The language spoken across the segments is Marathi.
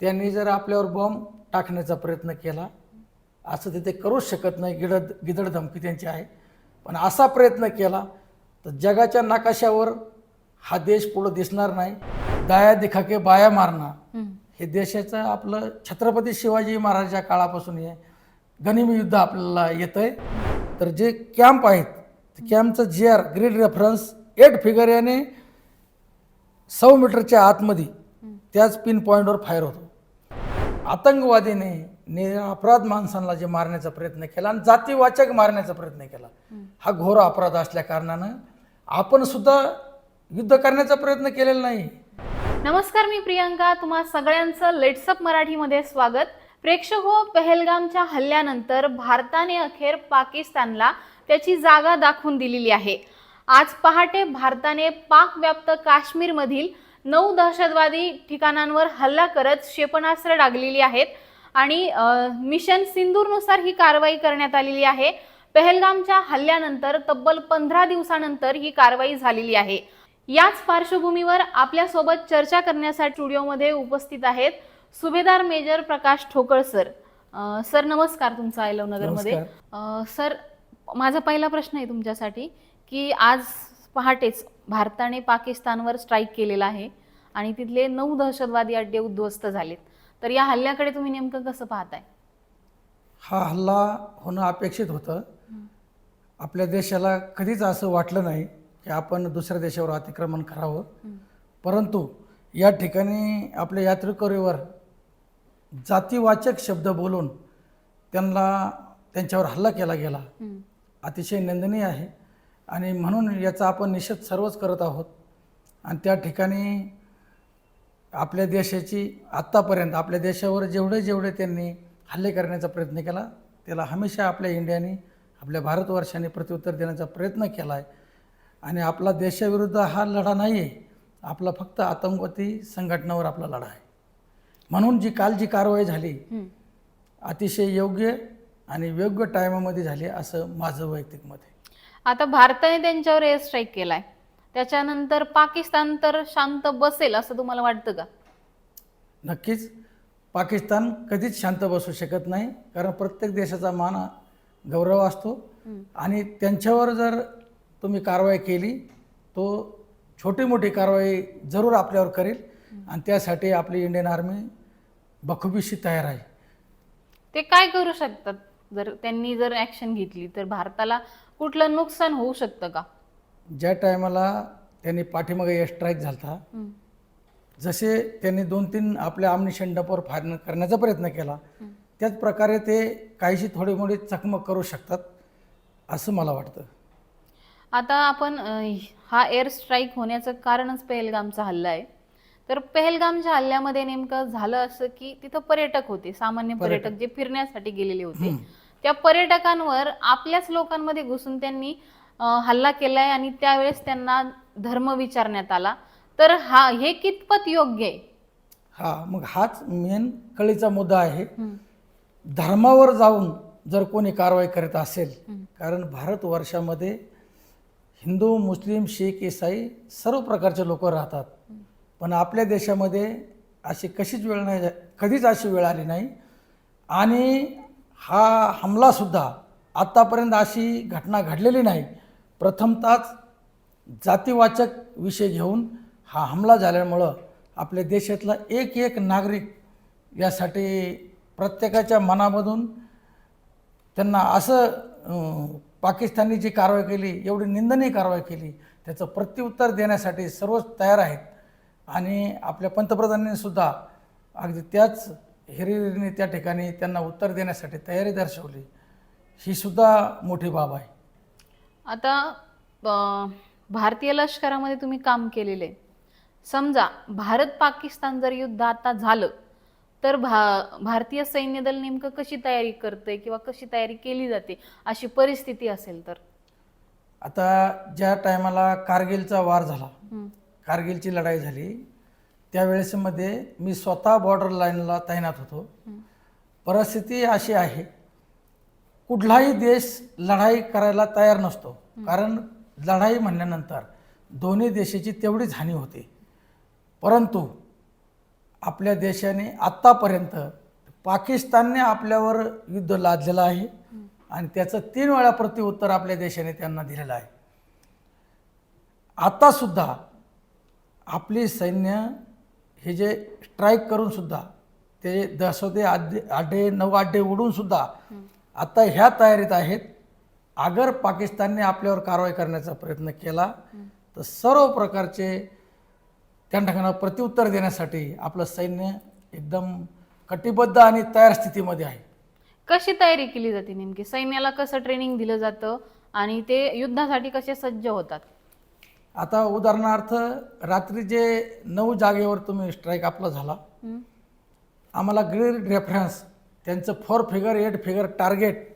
त्यांनी जर आपल्यावर बॉम्ब टाकण्याचा प्रयत्न केला, असं ते करूच शकत नाही, गिदड धमकी त्यांची आहे, पण असा प्रयत्न केला तर जगाच्या नकाशावर हा देश पुढं दिसणार नाही. दाया दिखा के बाया मारना हे देशाचं आपलं छत्रपती शिवाजी महाराजांच्या काळापासून हे गनिमी युद्ध आपल्याला येतंय. तर जे कॅम्प आहेत कॅम्पचं GR ग्रीड रेफरन्स 8 फिगर याने 100 मीटरच्या आतमध्ये त्याच पिन पॉईंटवर फायर होतो. आतंकवादीने निरपराध माणसांना जे मारण्याचा प्रयत्न केला आणि जातीवाचक मारण्याचा प्रयत्न केला, हा घोर अपराध असल्या कारणानं आपण सुद्धा युद्ध करण्याचा प्रयत्न केलेला नाही. नमस्कार, मी प्रियंका. तुम्हा सगळ्यांचं लेट्सअप मराठीमध्ये स्वागत. प्रेक्षक हो, पहलगामच्या हल्ल्यानंतर भारताने अखेर पाकिस्तानला त्याची जागा दाखवून दिलेली आहे. आज पहाटे भारताने पाकव्याप्त काश्मीरमधील 9 दहशतवादी ठिकाणांवर हल्ला करत क्षेपणास्त्र डागलेली आहेत आणि मिशन सिंदूरनुसार ही कारवाई करण्यात आलेली आहे. पहलगामच्या हल्ल्यानंतर तब्बल 15 दिवसानंतर ही कारवाई झालेली आहे. याच पार्श्वभूमीवर आपल्यासोबत चर्चा करण्यासाठी स्टुडिओमध्ये उपस्थित आहेत सुभेदार मेजर प्रकाश ठोकळ सर. सर नमस्कार, तुमचं आय लव्ह नगरमध्ये. सर, माझा पहिला प्रश्न आहे तुमच्यासाठी की आज पहाटेच भारताने पाकिस्तानवर स्ट्राईक केलेला आहे आणि तिथले 9 दहशतवादी अड्डे उद्ध्वस्त झालेत. तर या हल्ल्याकडे तुम्ही नेमकं कसं पाहताय? हा हल्ला होणं अपेक्षित होतं. आपल्या देशाला कधीच असं वाटलं नाही की आपण दुसऱ्या देशावर अतिक्रमण करावं, परंतु या ठिकाणी आपल्या यात्रेकरूवर जातीवाचक शब्द बोलून त्यांच्यावर हल्ला केला गेला, अतिशय निंदनीय आहे आणि म्हणून याचा आपण निषेध सर्वच करत आहोत. आणि त्या ठिकाणी आपल्या देशाची आत्तापर्यंत आपल्या देशावर जेवढे त्यांनी हल्ले करण्याचा प्रयत्न केला त्याला हमेशा आपल्या इंडियाने, आपल्या भारतवर्षाने प्रत्युत्तर देण्याचा प्रयत्न केला आहे. आणि आपला देशाविरुद्ध हा लढा नाही आहे, आपला फक्त आतंकवादी संघटनावर आपला लढा आहे. म्हणून काल जी कारवाई झाली अतिशय योग्य आणि योग्य टायमामध्ये झाली असं माझं वैयक्तिक मत आहे. आता भारताने त्यांच्यावर एअर स्ट्राईक केलाय, त्याच्यानंतर पाकिस्तान तर शांत बसेल असं तुम्हाला वाटतं का? नक्कीच पाकिस्तान कधीच शांत बसू शकत नाही, कारण प्रत्येक देशाचा मान गौरव असतो आणि त्यांच्यावर जर तुम्ही कारवाई केली तो छोटी मोठी कारवाई जरूर आपल्यावर करेल आणि त्यासाठी आपली इंडियन आर्मी बखुबीशी तयार आहे. ते काय करू शकतात? जर त्यांनी ॲक्शन घेतली तर भारताला कुठलं नुकसान होऊ शकतं का? ज्या टायमाला त्यांनी पाठीमागे एअर स्ट्राईक झाला, जसे त्यांनी 2-3 आपल्या आम्निशन डंपवर फायर करण्याचा प्रयत्न केला, त्याच प्रकारे ते काहीशी थोडी मोठी चकमक करू शकतात असं मला वाटतं. आता आपण हा एअर स्ट्राईक होण्याचं कारणच पहलगामचा हल्ला आहे. तर पहलगामच्या हल्ल्यामध्ये नेमकं झालं असं की तिथं पर्यटक होते, सामान्य पर्यटक जे फिरण्यासाठी गेलेले होते. त्या पर्यटकांवर आपल्याच लोकांमध्ये घुसून त्यांनी हल्ला केलाय आणि त्यावेळेस त्यांना धर्म विचारण्यात आला. तर हे कितपत योग्य आहे? मग हाच मेन कळीचा मुद्दा आहे. धर्मावर जाऊन जर कोणी कारवाई करत असेल, कारण भारतवर्षामध्ये हिंदू, मुस्लिम, शीख, ईसाई सर्व प्रकारचे लोक राहतात, पण आपल्या देशामध्ये अशी कधीच अशी वेळ आली नाही. आणि हा हमलासुद्धा आत्तापर्यंत अशी घटना घडलेली नाही. प्रथमतःच जातीवाचक विषय घेऊन हा हमला झाल्यामुळं आपल्या देशातला एक नागरिक यासाठी प्रत्येकाच्या मनामधून त्यांना असं पाकिस्ताननी जी कारवाई केली, एवढी निंदनीय कारवाई केली, त्याचं प्रत्युत्तर देण्यासाठी सर्वच तयार आहेत. आणि आपल्या पंतप्रधानांनी सुद्धा अगदी त्याच हिरिरीने त्या ठिकाणी त्यांना उत्तर देण्यासाठी तयारी दर्शवली. ही सुद्धा मोठी बाब आहे. आता भारतीय लष्करामध्ये तुम्ही काम केलेलं आहे. समजा भारत पाकिस्तान जर युद्ध आता झालं तर भारतीय सैन्य दल नेमकं कशी तयारी करते किंवा कशी तयारी केली जाते अशी परिस्थिती असेल तर? आता ज्या टायमाला कारगिलचा वार झाला, कारगिलची लढाई झाली, त्यावेळेसमध्ये मी स्वतः बॉर्डर लाईनला तैनात होतो. परिस्थिती अशी आहे, कुठलाही देश लढाई करायला तयार नसतो, कारण लढाई म्हणल्यानंतर दोन्ही देशाची तेवढीच हानी होते. परंतु आपल्या देशाने आत्तापर्यंत पाकिस्तानने आपल्यावर युद्ध लादलेलं आहे आणि त्याचं 3 वेळा प्रत्युत्तर आपल्या देशाने त्यांना दिलेलं आहे. आत्तासुद्धा आपली सैन्य हे जे स्ट्राईक करून सुद्धा ते दहशती अड्डे 9 अड्डे उडून सुद्धा आता ह्या तयारीत आहेत. अगर पाकिस्तानने आपल्यावर कारवाई करण्याचा प्रयत्न केला तर सर्व प्रकारचे त्या ठिकाणी प्रत्युत्तर देण्यासाठी आपलं सैन्य एकदम कटिबद्ध आणि तयार स्थितीमध्ये आहे. कशी तयारी केली जाते नेमकी? सैन्याला कसं ट्रेनिंग दिलं जातं आणि ते युद्धासाठी कसे सज्ज होतात? आता उदाहरणार्थ रात्री जे 9 जागेवर तुम्ही स्ट्राईक आपला झाला, आम्हाला ग्रीड रेफरन्स त्यांचं 4 फिगर 8 फिगर टार्गेट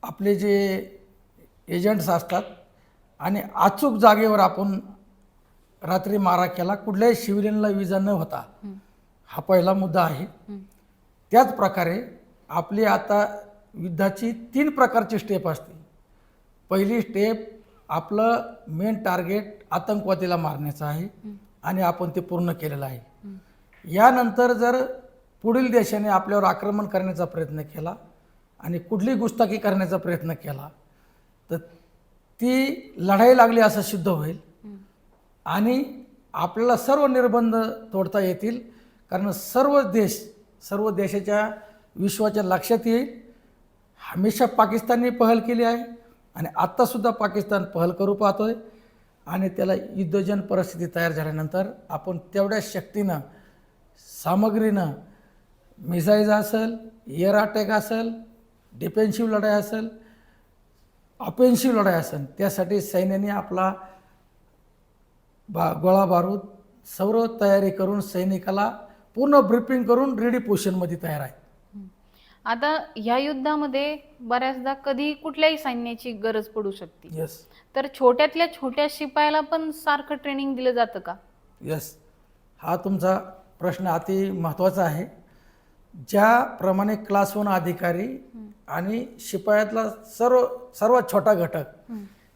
आपले जे एजंट्स असतात आणि अचूक जागेवर आपण रात्री मारा केला, कुठल्याही सिव्हिलियनला विजा न होता. हा पहिला मुद्दा आहे. त्याच प्रकारे आपली आता युद्धाची 3 प्रकारची स्टेप असते. पहिली स्टेप आपलं मेन टार्गेट आतंकवादीला मारण्याचं आहे आणि आपण ते पूर्ण केलेलं आहे. यानंतर जर पुढील देशाने आपल्यावर आक्रमण करण्याचा प्रयत्न केला आणि कुठली गुस्ताखी करण्याचा प्रयत्न केला तर ती लढाई लागली असं सिद्ध होईल आणि आपल्याला सर्व निर्बंध तोडता येतील. कारण सर्व देशाच्या विश्वाच्या लक्षात येईल हमेशा पाकिस्तानने पहल केली आहे आणि आत्तासुद्धा पाकिस्तान पहल करू पाहतोय आणि त्याला युद्धजन परिस्थिती तयार झाल्यानंतर आपण तेवढ्या शक्तीनं सामग्रीनं मिसाईल्स असेल, एअर अटॅक असेल, डिफेन्सिव्ह लढाई असेल, ऑफेन्सिव्ह लढाई असेल, त्यासाठी सैन्याने आपला गोळा बारूद सर्व तयारी करून सैनिकाला पूर्ण ब्रीफिंग करून रेडी पोझिशनमध्ये तयार आहे. आता या युद्धामध्ये बऱ्याचदा कधी कुठल्याही सैन्याची गरज पडू शकते. यस तर छोट्यातल्या छोट्या शिपायाला पण सारखं ट्रेनिंग दिलं जातं का? यस, हा तुमचा प्रश्न अति महत्त्वाचा आहे. ज्याप्रमाणे क्लास 1 अधिकारी आणि शिपायातला सर्वात छोटा घटक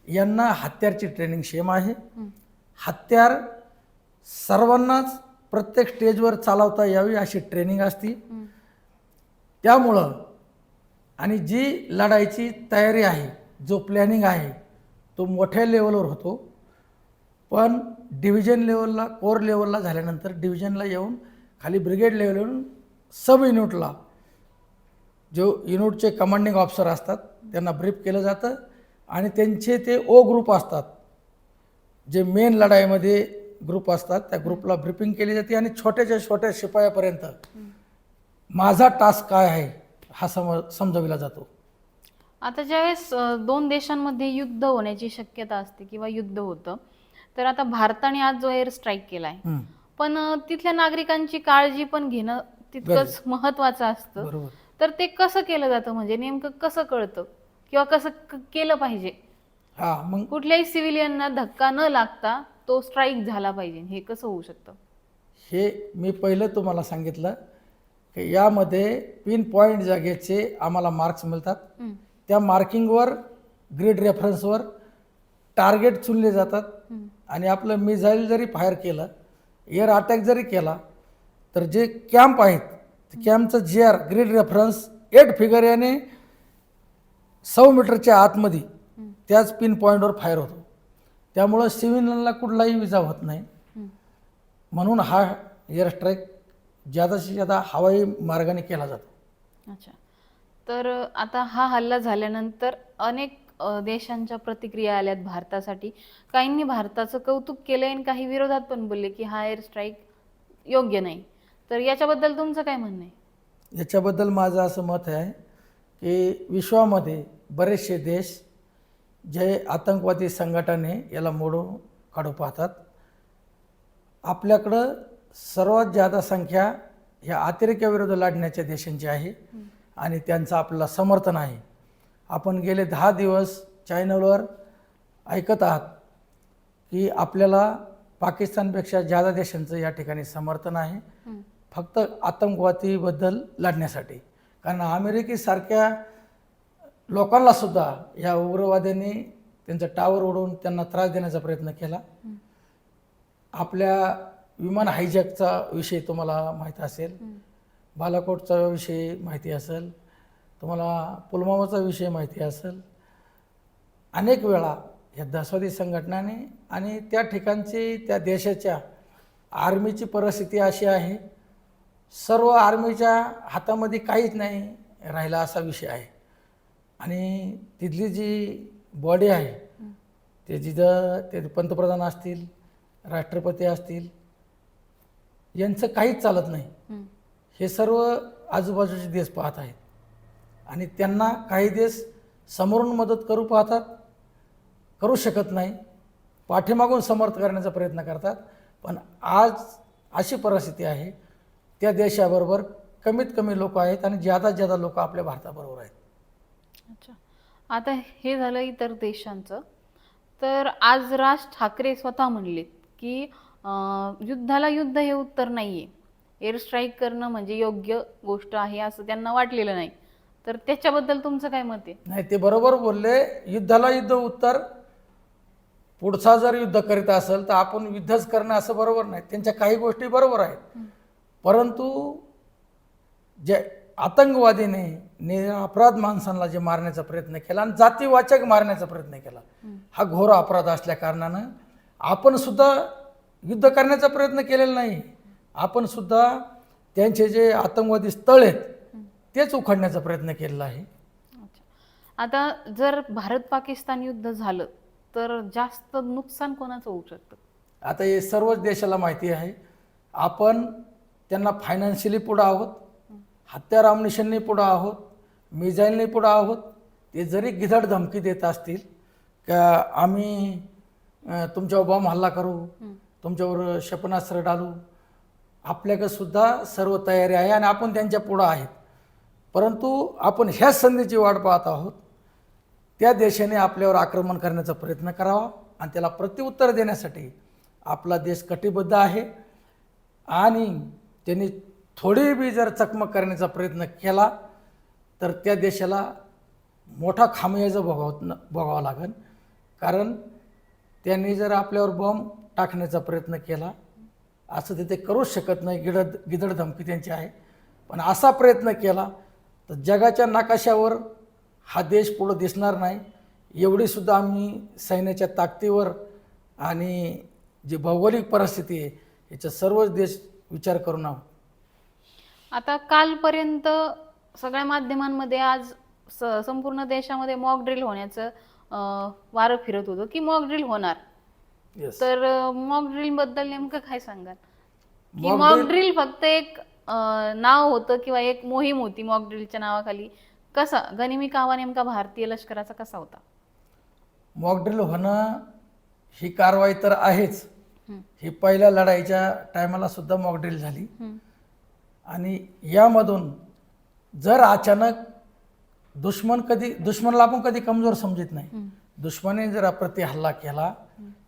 यांना हत्यारची ट्रेनिंग सेम आहे. हत्यार सर्वांनाच प्रत्येक स्टेजवर चालवता यावी अशी ट्रेनिंग असते. त्यामुळं आणि जी लढाईची तयारी आहे, जो प्लॅनिंग आहे तो मोठ्या लेवलवर होतो. पण डिव्हिजन लेवलला, कोर लेवलला झाल्यानंतर डिव्हिजनला येऊन खाली ब्रिगेड लेवलवरून सब युनिटला जो युनिटचे कमांडिंग ऑफिसर असतात त्यांना ब्रीफ केलं जातं आणि त्यांचे ते ओ ग्रुप असतात, जे मेन लढाईमध्ये ग्रुप असतात, त्या ग्रुपला ब्रीफिंग केली जाते आणि छोट्याच्या छोट्या शिपायापर्यंत माझा टास्क काय आहे हा समजविला जातो. आता ज्यावेळेस 2 देशांमध्ये युद्ध होण्याची शक्यता असते किंवा युद्ध होतं, तर आता भारताने आज जो एअर स्ट्राईक केला आहे, पण तिथल्या नागरिकांची काळजी पण घेणं तितकंच महत्वाचं असतं. बरोबर. तर ते कसं केलं जातं, म्हणजे नेमकं कसं कळतं किंवा कसं केलं पाहिजे? मग कुठल्याही सिव्हिलियनना धक्का न लागता तो स्ट्राईक झाला पाहिजे, हे कसं होऊ शकतं? हे मी पहिलं तुम्हाला सांगितलं की यामध्ये पिन पॉईंट जागेचे आम्हाला मार्क्स मिळतात. त्या मार्किंगवर ग्रीड रेफरन्सवर टार्गेट चुनले जातात आणि आपलं मिसाईल जरी फायर केलं, एअर अटॅक जरी केला तर जे कॅम्प आहेत कॅम्पचं GR ग्रीड रेफरन्स 8 फिगर याने 100 मीटरच्या आतमध्ये त्याच पिन पॉईंटवर फायर होतो. त्यामुळं सिव्हिलियनला कुठलाही विजा होत नाही. म्हणून हा एअर स्ट्राईक जादाशी जादा हवाई मार्गाने केला जातो. अच्छा, तर आता हा हल्ला झाल्यानंतर अनेक देशांच्या प्रतिक्रिया आल्यात भारतासाठी. काहींनी भारताचं कौतुक केलंय आणि काही विरोधात पण बोलले की हा एअर स्ट्राईक योग्य नाही. तर याच्याबद्दल तुमचं काय म्हणणं आहे? याच्याबद्दल माझं असं मत आहे की विश्वामध्ये बरेचसे देश जे आतंकवादी संघटने याला मोडून काढू पाहतात. आपल्याकडं सर्वात जादा संख्या ह्या अतिरेक्याविरुद्ध लढण्याच्या देशांची आहे आणि त्यांचं आपल्याला समर्थन आहे. आपण गेले 10 दिवस चॅनलवर ऐकत आहात की आपल्याला पाकिस्तानपेक्षा जादा देशांचं या ठिकाणी समर्थन आहे फक्त आतंकवादीबद्दल लढण्यासाठी. कारण अमेरिकेसारख्या लोकांना सुद्धा या उग्रवाद्यांनी त्यांचं टावर उडवून त्यांना त्रास देण्याचा प्रयत्न केला. आपल्या विमान हायजॅकचा विषय तुम्हाला माहीत असेल, बालाकोटचा विषय माहिती असेल, तुम्हाला पुलवामाचा विषय माहिती असेल. अनेक वेळा या दहशतवादी संघटनाने आणि त्या ठिकाणची त्या देशाच्या आर्मीची परिस्थिती अशी आहे, सर्व आर्मीच्या हातामध्ये काहीच नाही राहिला असा विषय आहे. आणि तिथली जी बॉडी आहे ते जिथं ते पंतप्रधान असतील, राष्ट्रपती असतील, यांचं काहीच चालत नाही. हे सर्व आजूबाजूचे देश पाहत आहेत आणि त्यांना काही देश समोरून मदत करू पाहतात, करू शकत नाही, पाठीमागून समर्थ करण्याचा प्रयत्न करतात. पण आज अशी परिस्थिती आहे, त्या देशाबरोबर कमीत कमी लोक आहेत आणि ज्यादा लोक आपल्या भारताबरोबर आहेत. अच्छा, आता हे झालं इतर देशांचं. तर आज राज ठाकरे स्वतः म्हणलेत की युद्धाला युद्ध हे उत्तर नाहीये, एअर स्ट्राईक करणं म्हणजे योग्य गोष्ट आहे असं त्यांना वाटलेलं नाही. तर त्याच्याबद्दल तुमचं काय मत आहे? नाही, ते बरोबर बोलले. युद्धाला युद्ध उत्तर, पुढचा जर युद्ध करीत असेल तर आपण युद्धच करणं असं बरोबर नाही. त्यांच्या काही गोष्टी बरोबर आहेत, परंतु जे आतंकवादीने निरपराध माणसांना जे मारण्याचा प्रयत्न केला आणि जातीवाचक मारण्याचा प्रयत्न केला, हा घोर अपराध असल्या कारणानं आपण सुद्धा युद्ध करण्याचा प्रयत्न केलेला नाही. आपण सुद्धा त्यांचे जे आतंकवादी स्थळ आहेत तेच उखडण्याचा प्रयत्न केलेला आहे. आता जर भारत पाकिस्तान युद्ध झालं तर जास्त नुकसान कोणाचं होऊ शकतं? आता हे सर्वच देशाला माहिती आहे. आपण त्यांना फायनान्शियली पुढं आहोत, हत्यार अम्युनिशननी पुढं आहोत, मिसाईलनी पुढं आहोत. ते जरी गिधड धमकी देत असतील का आम्ही तुमच्यावर बॉम्ब हल्ला करू, तुमच्यावर क्षेपणास्त्र डालू, आपल्याकडे सुद्धा सर्व तयारी आहे आणि आपण त्यांच्या पुढं आहेत. परंतु आपण ह्याच संधीची वाट पाहत आहोत. त्या देशाने आपल्यावर आक्रमण करण्याचा प्रयत्न करावा आणि त्याला प्रत्युत्तर देण्यासाठी आपला देश कटिबद्ध आहे. आणि त्यांनी थोडी बी जर चकमक करण्याचा प्रयत्न केला तर त्या देशाला मोठा खामियाजा भोगावा लागेल. कारण त्यांनी जर आपल्यावर बॉम्ब टाकण्याचा प्रयत्न केला, असं ते करूच शकत नाही, गिधड धमकी त्यांची आहे, पण असा प्रयत्न केला तर जगाच्या नकाशावर हा देश पुढं दिसणार नाही. एवढी सुद्धा आम्ही सैन्याच्या ताकदीवर आणि जी भौगोलिक परिस्थिती आहे याचा सर्वच देश विचार करून आहोत. आता कालपर्यंत सगळ्या माध्यमांमध्ये आज संपूर्ण देशामध्ये मॉक ड्रिल होण्याचं वारं फिरत होतं की मॉक ड्रिल होणार. तर मॉक ड्रिल बद्दल नेमकं काय सांगाल? की मॉक ड्रिल फक्त एक नाव होतं किंवा एक मोहीम होती मॉक ड्रिलच्या नावाखाली? कसा गनिमी कावा नेमका भारतीय लष्कराचा कसा होता? मॉक ड्रिल होणं ही कारवाई तर आहेच. ही पहिल्या लढाईच्या टायमाला सुद्धा मॉक ड्रिल झाली आणि यामधून जर अचानक दुश्मनाला आपण कधी कमजोर समजत नाही. दुश्मनाने जर प्रति हल्ला केला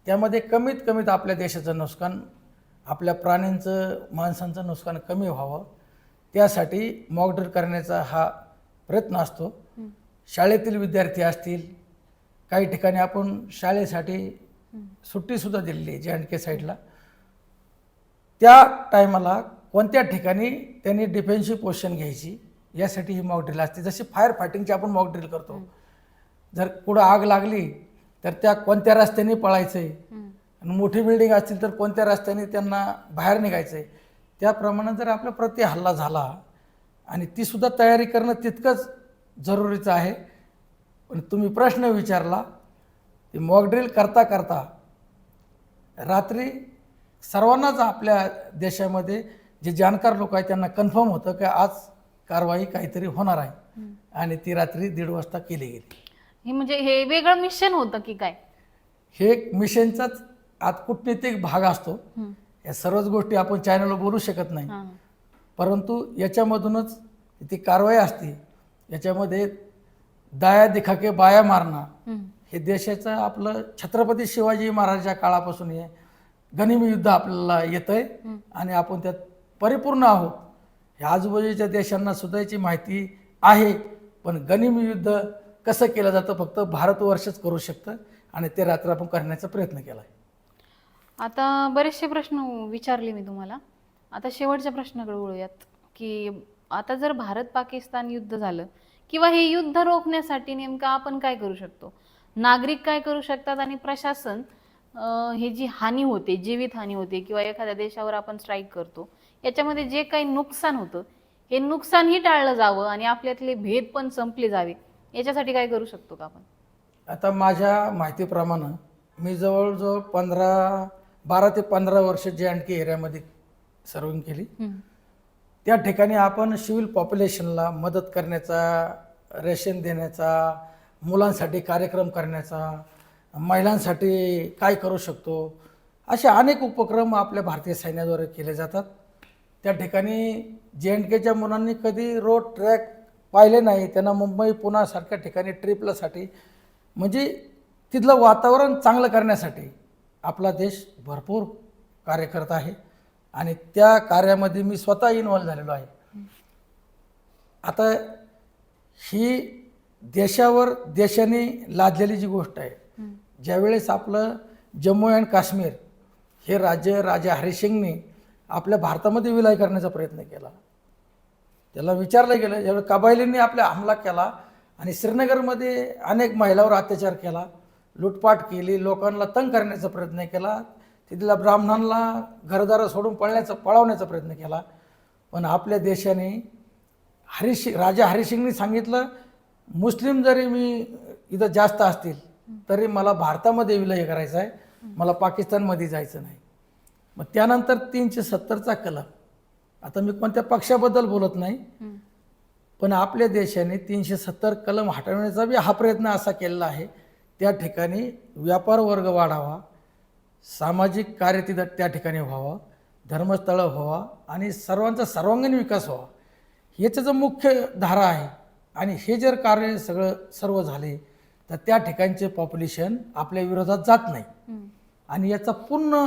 त्यामध्ये कमीत कमीत आपल्या देशाचं नुकसान, आपल्या प्राण्यांचं, माणसांचं नुकसान कमी व्हावं त्यासाठी मॉक ड्रिल करण्याचा हा प्रयत्न असतो. शाळेतील विद्यार्थी असतील, काही ठिकाणी आपण शाळेसाठी सुट्टीसुद्धा दिलेली आहे J&K साईडला. त्या टायमाला कोणत्या ठिकाणी त्यांनी डिफेन्सिव्ह पोझिशन घ्यायची यासाठी ही मॉक ड्रिल असते. जशी फायर फायटिंगची आपण मॉक ड्रिल करतो, जर कुठं आग लागली तर त्या कोणत्या रस्त्याने पळायचं आहे, आणि मोठी बिल्डिंग असतील तर कोणत्या रस्त्याने त्यांना बाहेर निघायचं आहे, त्याप्रमाणे जर आपला प्रति हल्ला झाला आणि ती सुद्धा तयारी करणं तितकंच जरुरीचं आहे. पण तुम्ही प्रश्न विचारला, ती मॉक ड्रिल करता करता रात्री सर्वांनाच आपल्या देशामध्ये जे जाणकार लोक आहेत त्यांना कन्फर्म होतं की आज कारवाई काहीतरी होणार आहे आणि ती रात्री 1:30 वाजता केली गेली. हे म्हणजे हे वेगळं मिशन होतं की काय? हे एक मिशनचाच आत कूटनीतिक भाग असतो. या सर्वच गोष्टी आपण चॅनलवर बोलू शकत नाही, परंतु याच्यामधूनच ती कारवाई असते. याच्यामध्ये दाया दिखा के बाया मारणं हे देशाचं आपलं छत्रपती शिवाजी महाराजांच्या काळापासून हे गनिमी युद्ध आपल्याला येतंय आणि आपण त्यात परिपूर्ण आहोत. ह्या आजूबाजूच्या देशांना सुद्धा याची माहिती आहे, पण गनिमी युद्ध कसं केलं जातं फक्त भारतवर्षच करू शकतं आणि ते रात्र आपण करण्याचा प्रयत्न केला आहे. आता बरेचसे प्रश्न विचारले मी तुम्हाला. आता शेवटच्या प्रश्नाकडे वळूयात की आता जर भारत पाकिस्तान युद्ध झालं किंवा हे युद्ध रोखण्यासाठी नेमकं आपण काय करू शकतो, नागरिक काय करू शकतात आणि प्रशासन हे जी हानी होते, जीवित हानी होते किंवा एखाद्या देशावर आपण स्ट्राईक करतो, याच्यामध्ये जे काही नुकसान होतं हे नुकसानही टाळलं जावं आणि आपल्यातले भेद पण संपले जावे, याच्यासाठी काय करू शकतो का आपण? आता माझ्या माहितीप्रमाणे मी जवळजवळ 12 ते 15 वर्ष JNK एरियामध्ये सर्विंग केली. त्या ठिकाणी आपण सिव्हिल पॉप्युलेशनला मदत करण्याचा, रेशन देण्याचा, मुलांसाठी कार्यक्रम करण्याचा, महिलांसाठी काय करू शकतो, असे अनेक उपक्रम आपल्या भारतीय सैन्याद्वारे केले जातात. त्या ठिकाणी JNKच्या मुलांनी कधी रोड ट्रॅक पाहिले नाही. त्यांना मुंबई पुण्यासारख्या ठिकाणी ट्रिपलासाठी म्हणजे तिथलं वातावरण चांगलं करण्यासाठी आपला देश भरपूर कार्य करत आहे आणि त्या कार्यामध्ये मी स्वतः इन्व्हॉल्व झालेलो आहे. आता ही देशाने लादलेली जी गोष्ट आहे, ज्यावेळेस आपलं जम्मू अँड काश्मीर हे राज्य राजा हरिसिंगने आपल्या भारतामध्ये विलय करण्याचा प्रयत्न केला, त्याला विचारलं गेलं. ज्यावेळेस कबायलींनी आपल्या हमला केला आणि श्रीनगरमध्ये अनेक महिलांवर अत्याचार केला, लूटपाट केली, लोकांना तंग करण्याचा प्रयत्न केला, तिथल्या ब्राह्मणांना घरदारं सोडून पळवण्याचा प्रयत्न केला. पण आपल्या देशाने राजा हरिसिंगने सांगितलं, मुस्लिम जरी मी इथं जास्त असतील तरी मला भारतामध्ये विलय करायचा आहे, मला पाकिस्तानमध्ये जायचं नाही. मग त्यानंतर 370चा कलम, आता मी कोणत्या पक्षाबद्दल बोलत नाही, पण आपल्या देशाने 370 कलम हटवण्याचा बी हा प्रयत्न असा केलेला आहे. त्या ठिकाणी व्यापार वर्ग वाढावा, सामाजिक कार्य तिथं त्या ठिकाणी व्हावं, धर्मस्थळं व्हावा आणि सर्वांचा सर्वांगीण विकास व्हावा, याचं मुख्य धारा आहे. आणि हे जर कार्य सर्व झाले तर त्या ठिकाणचे पॉप्युलेशन आपल्या विरोधात जात नाही. आणि याचा पूर्ण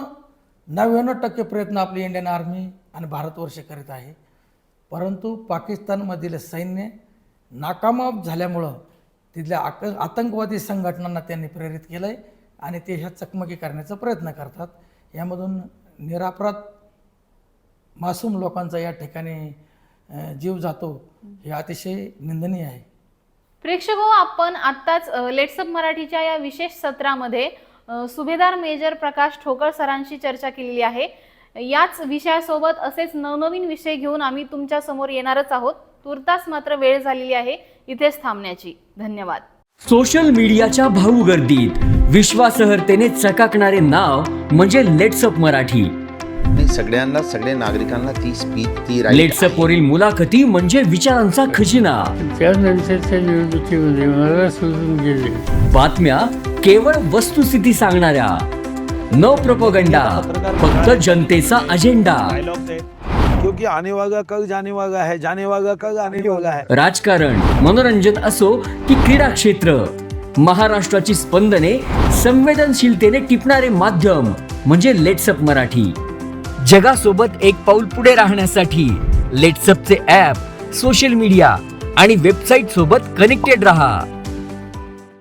99% प्रयत्न आपली इंडियन आर्मी आणि भारतवर्ष करीत आहे. परंतु पाकिस्तानमधील सैन्य नाकामाप झाल्यामुळं तिथल्या आतंकवादी संघटनांना त्यांनी प्रेरित केलं आहे आणि ते ह्या चकमकी करण्याचा प्रयत्न करतात. यामधून निरपराध मासूम लोकांचा या ठिकाणी जीव जातो, हे अतिशय निंदनीय आहे. प्रेक्षक हो, आपण आत्ताच लेट्सअप मराठीच्या या विशेष सत्रामध्ये सुभेदार मेजर प्रकाश ठोकळ सरांशी चर्चा केलेली आहे. याच विषयासोबत असेच नवनवीन विषय घेऊन आम्ही तुमच्या समोर येणारच आहोत. तुर्तास मात्र वेळ झालेली आहे इथेच थांबण्याची. धन्यवाद. सोशल मीडियाच्या भाऊ गर्दीत विश्वासार्हतेने चकाकणारे नाव म्हणजे लेट्सअप मराठी. सगळ्या नागरिकांना ती स्पीच, ती right लेट्सअप वरील मुलाखती म्हणजे विचारांचा खजिना. त्यानंतरच्या निवडणुकीमध्ये मला सोडून गेले. बातम्या केवळ वस्तुस्थिती सांगणाऱ्या, न प्रोपगंडा, फक्त जनतेचा अजेंडा. क्योंकि आने वाला कल जाने वाला है, जाने वाला कल आने वाला है. राजकारण, मनोरंजन असो की क्रीडा क्षेत्र, महाराष्ट्राची स्पंदने संवेदनशीलतेने टिपणारे माध्यम म्हणजे लेट्सअप मराठी. जगासोबत एक पाऊल पुढे राहण्यासाठी लेट्सअपचे ॲप, सोशल मीडिया आणि वेबसाईट सोबत कनेक्टेड रहा.